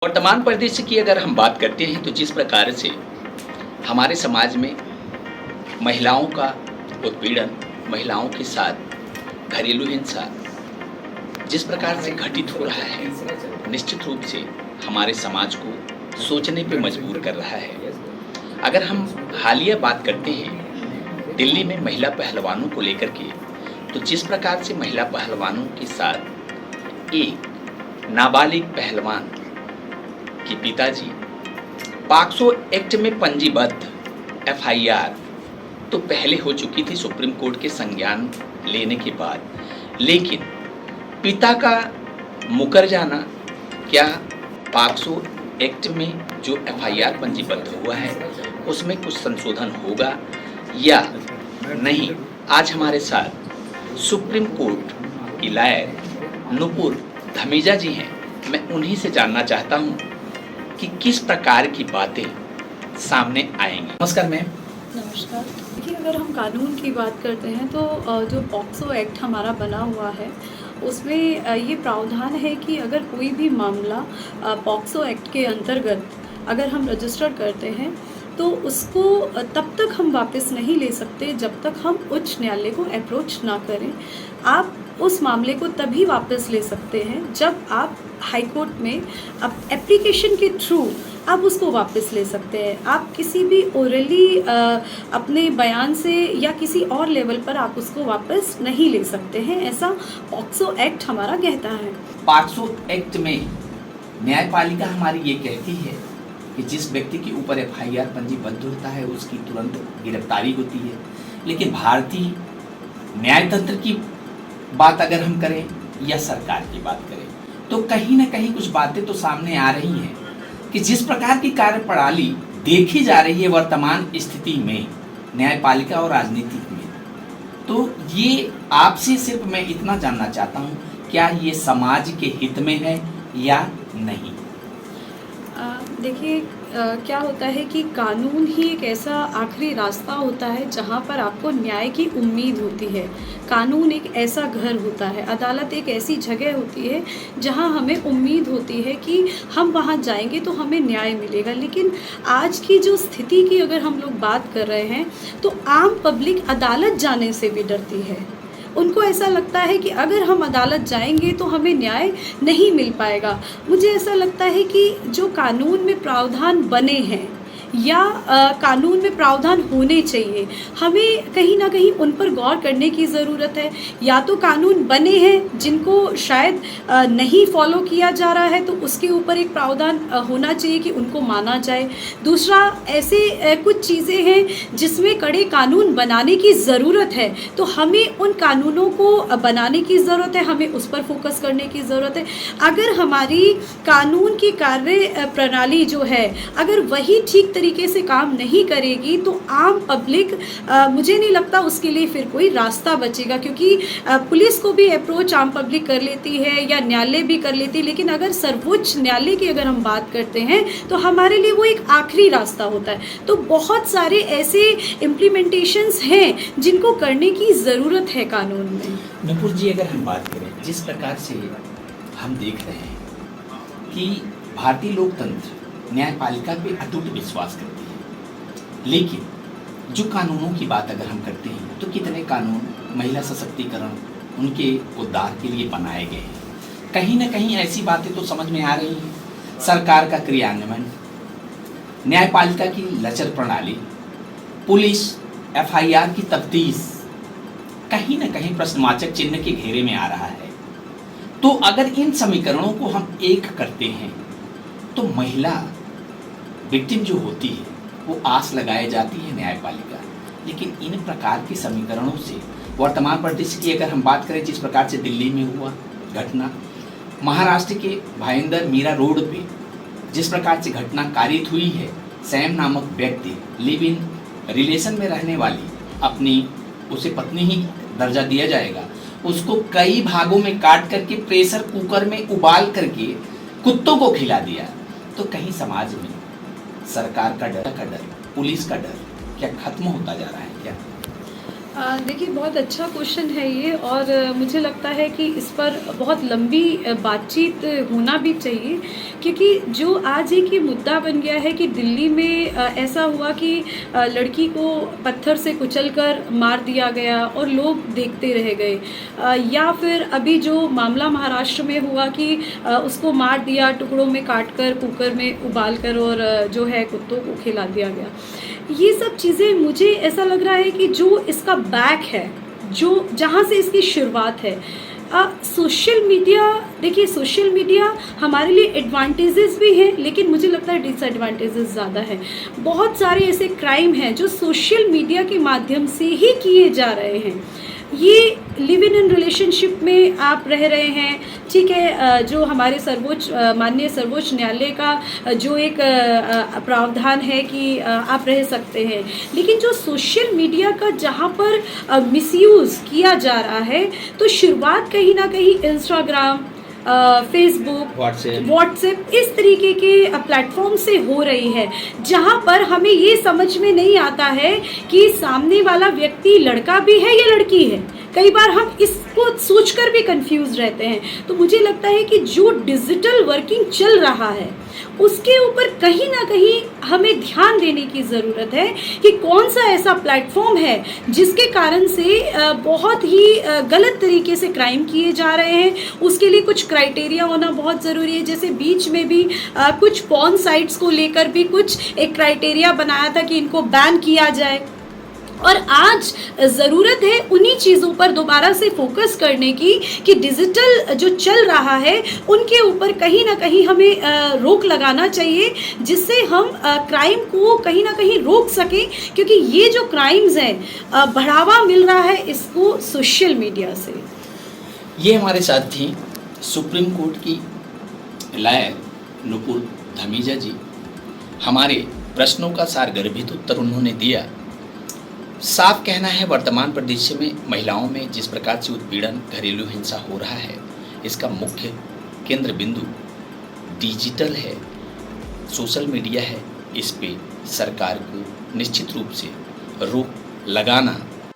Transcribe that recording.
वर्तमान परिदृश्य की अगर हम बात करते हैं तो जिस प्रकार से हमारे समाज में महिलाओं का उत्पीड़न, महिलाओं के साथ घरेलू हिंसा जिस प्रकार से घटित हो रहा है, निश्चित रूप से हमारे समाज को सोचने पे मजबूर कर रहा है। अगर हम हालिया बात करते हैं दिल्ली में महिला पहलवानों को लेकर के, तो जिस प्रकार से महिला पहलवानों के साथ एक नाबालिग पहलवान कि पिताजी पॉक्सो एक्ट में पंजीबद्ध एफआईआर तो पहले हो चुकी थी सुप्रीम कोर्ट के संज्ञान लेने के बाद, लेकिन पिता का मुकर जाना, क्या पॉक्सो एक्ट में जो एफआईआर पंजीबद्ध हुआ है उसमें कुछ संशोधन होगा या नहीं? आज हमारे साथ सुप्रीम कोर्ट की लॉयर नुपुर धमीजा जी हैं। मैं उन्हीं से जानना चाहता हूं कि किस प्रकार की बातें सामने आएंगी। नमस्कार मैम। नमस्कार। देखिए, अगर हम कानून की बात करते हैं तो जो पॉक्सो एक्ट हमारा बना हुआ है उसमें ये प्रावधान है कि अगर कोई भी मामला पॉक्सो एक्ट के अंतर्गत अगर हम रजिस्टर करते हैं तो उसको तब तक हम वापस नहीं ले सकते जब तक हम उच्च न्यायालय को अप्रोच ना करें। आप उस मामले को तभी वापस ले सकते हैं जब आप हाई कोर्ट में एप्लीकेशन के थ्रू आप उसको वापस ले सकते हैं। आप किसी भी ओरली अपने बयान से या किसी और लेवल पर आप उसको वापस नहीं ले सकते हैं, ऐसा पॉक्सो एक्ट हमारा कहता है। पॉक्सो एक्ट में न्यायपालिका हमारी ये कहती है कि जिस व्यक्ति के ऊपर एफआईआर पंजीबद्ध होता है उसकी तुरंत गिरफ्तारी होती है, लेकिन भारतीय न्यायतंत्र की बात अगर हम करें या सरकार की बात करें तो कहीं ना कहीं कुछ बातें तो सामने आ रही हैं कि जिस प्रकार की कार्यप्रणाली देखी जा रही है वर्तमान स्थिति में न्यायपालिका और राजनीति में, तो ये आपसे सिर्फ मैं इतना जानना चाहता हूँ, क्या ये समाज के हित में है या नहीं? देखिए, क्या होता है कि कानून ही एक ऐसा आखिरी रास्ता होता है जहाँ पर आपको न्याय की उम्मीद होती है। कानून एक ऐसा घर होता है, अदालत एक ऐसी जगह होती है जहाँ हमें उम्मीद होती है कि हम वहाँ जाएंगे तो हमें न्याय मिलेगा। लेकिन आज की जो स्थिति की अगर हम लोग बात कर रहे हैं तो आम पब्लिक अदालत जाने से भी डरती है। उनको ऐसा लगता है कि अगर हम अदालत जाएंगे तो हमें न्याय नहीं मिल पाएगा। मुझे ऐसा लगता है कि जो कानून में प्रावधान बने हैं या कानून में प्रावधान होने चाहिए, हमें कहीं ना कहीं उन पर गौर करने की ज़रूरत है। या तो कानून बने हैं जिनको शायद नहीं फॉलो किया जा रहा है तो उसके ऊपर एक प्रावधान होना चाहिए कि उनको माना जाए। दूसरा, ऐसे कुछ चीज़ें हैं जिसमें कड़े कानून बनाने की ज़रूरत है तो हमें उन कानूनों को बनाने की ज़रूरत है, हमें उस पर फोकस करने की ज़रूरत है। अगर हमारी कानून की कार्य प्रणाली जो है अगर वही ठीक तरीके से काम नहीं करेगी तो आम पब्लिक मुझे नहीं लगता उसके लिए फिर कोई रास्ता बचेगा, क्योंकि पुलिस को भी अप्रोच आम पब्लिक कर लेती है या न्यायालय भी कर लेती है। लेकिन अगर सर्वोच्च न्यायालय की अगर हम बात करते हैं तो हमारे लिए वो एक आखिरी रास्ता होता है। तो बहुत सारे ऐसे इम्प्लीमेंटेशंस हैं जिनको करने की ज़रूरत है कानून में। नुपुर जी, अगर हम बात करें जिस प्रकार से हम देख रहे हैं कि भारतीय लोकतंत्र न्यायपालिका पे अटूट विश्वास करती है, लेकिन जो कानूनों की बात अगर हम करते हैं तो कितने कानून महिला सशक्तिकरण उनके उद्धार के लिए बनाए गए हैं। कहीं ना कहीं ऐसी बातें तो समझ में आ रही हैं, सरकार का क्रियान्वयन, न्यायपालिका की लचर प्रणाली, पुलिस एफआईआर की तफ्तीश कहीं ना कहीं प्रश्नवाचक चिन्ह के घेरे में आ रहा है। तो अगर इन समीकरणों को हम एक करते हैं तो महिला विक्टिम जो होती है वो आस लगाए जाती है न्यायपालिका। लेकिन इन प्रकार के समीकरणों से वर्तमान परिदृश्य की अगर हम बात करें, जिस प्रकार से दिल्ली में हुआ घटना, महाराष्ट्र के भाईंदर मीरा रोड पे जिस प्रकार से घटना कारित हुई है, सैम नामक व्यक्ति लिव इन रिलेशन में रहने वाली, अपनी उसे पत्नी ही दर्जा दिया जाएगा, उसको कई भागों में काट करके प्रेशर कुकर में उबाल करके कुत्तों को खिला दिया। तो कहीं समाज में सरकार का डर, पुलिस का डर क्या खत्म होता जा रहा है क्या? देखिए बहुत अच्छा क्वेश्चन है ये और मुझे लगता है कि इस पर बहुत लंबी बातचीत होना भी चाहिए क्योंकि जो आज एक ये मुद्दा बन गया है कि दिल्ली में ऐसा हुआ कि लड़की को पत्थर से कुचलकर मार दिया गया और लोग देखते रह गए, या फिर अभी जो मामला महाराष्ट्र में हुआ कि उसको मार दिया, टुकड़ों में काट कर कुकर में उबाल कर और जो है कुत्तों को खिला दिया गया। ये सब चीज़ें मुझे ऐसा लग रहा है कि जो इसका बैक है, जो जहाँ से इसकी शुरुआत है, सोशल मीडिया। देखिए सोशल मीडिया हमारे लिए एडवांटेजेस भी हैं लेकिन मुझे लगता है डिसएडवांटेजेस ज़्यादा हैं। बहुत सारे ऐसे क्राइम हैं जो सोशल मीडिया के माध्यम से ही किए जा रहे हैं। ये लिव इन रिलेशनशिप में आप रह रहे हैं, ठीक है, जो हमारे माननीय सर्वोच्च न्यायालय का जो एक प्रावधान है कि आप रह सकते हैं, लेकिन जो सोशल मीडिया का जहाँ पर मिसयूज़ किया जा रहा है, तो शुरुआत कहीं ना कहीं इंस्टाग्राम, फेसबुक, व्हाट्सएप इस तरीके के प्लेटफॉर्म से हो रही है जहाँ पर हमें ये समझ में नहीं आता है कि सामने वाला व्यक्ति लड़का भी है या लड़की है। कई बार हम इसको सोचकर भी कंफ्यूज रहते हैं। तो मुझे लगता है कि जो डिजिटल वर्किंग चल रहा है उसके ऊपर कहीं ना कहीं हमें ध्यान देने की ज़रूरत है कि कौन सा ऐसा प्लेटफॉर्म है जिसके कारण से बहुत ही गलत तरीके से क्राइम किए जा रहे हैं। उसके लिए कुछ क्राइटेरिया होना बहुत ज़रूरी है। जैसे बीच में भी कुछ पॉर्न साइट्स को लेकर भी कुछ एक क्राइटेरिया बनाया था कि इनको बैन किया जाए, और आज ज़रूरत है उन्हीं चीज़ों पर दोबारा से फोकस करने की कि डिजिटल जो चल रहा है उनके ऊपर कहीं ना कहीं हमें रोक लगाना चाहिए, जिससे हम क्राइम को कहीं ना कहीं रोक सकें, क्योंकि ये जो क्राइम्स हैं बढ़ावा मिल रहा है इसको सोशल मीडिया से। ये हमारे साथ थी सुप्रीम कोर्ट की लॉयर नुपुर धमीजा जी। हमारे प्रश्नों का सारगर्भित उत्तर उन्होंने दिया। साफ कहना है, वर्तमान परिदृश्य में महिलाओं में जिस प्रकार से उत्पीड़न, घरेलू हिंसा हो रहा है, इसका मुख्य केंद्र बिंदु डिजिटल है, सोशल मीडिया है। इस पे सरकार को निश्चित रूप से रोक लगाना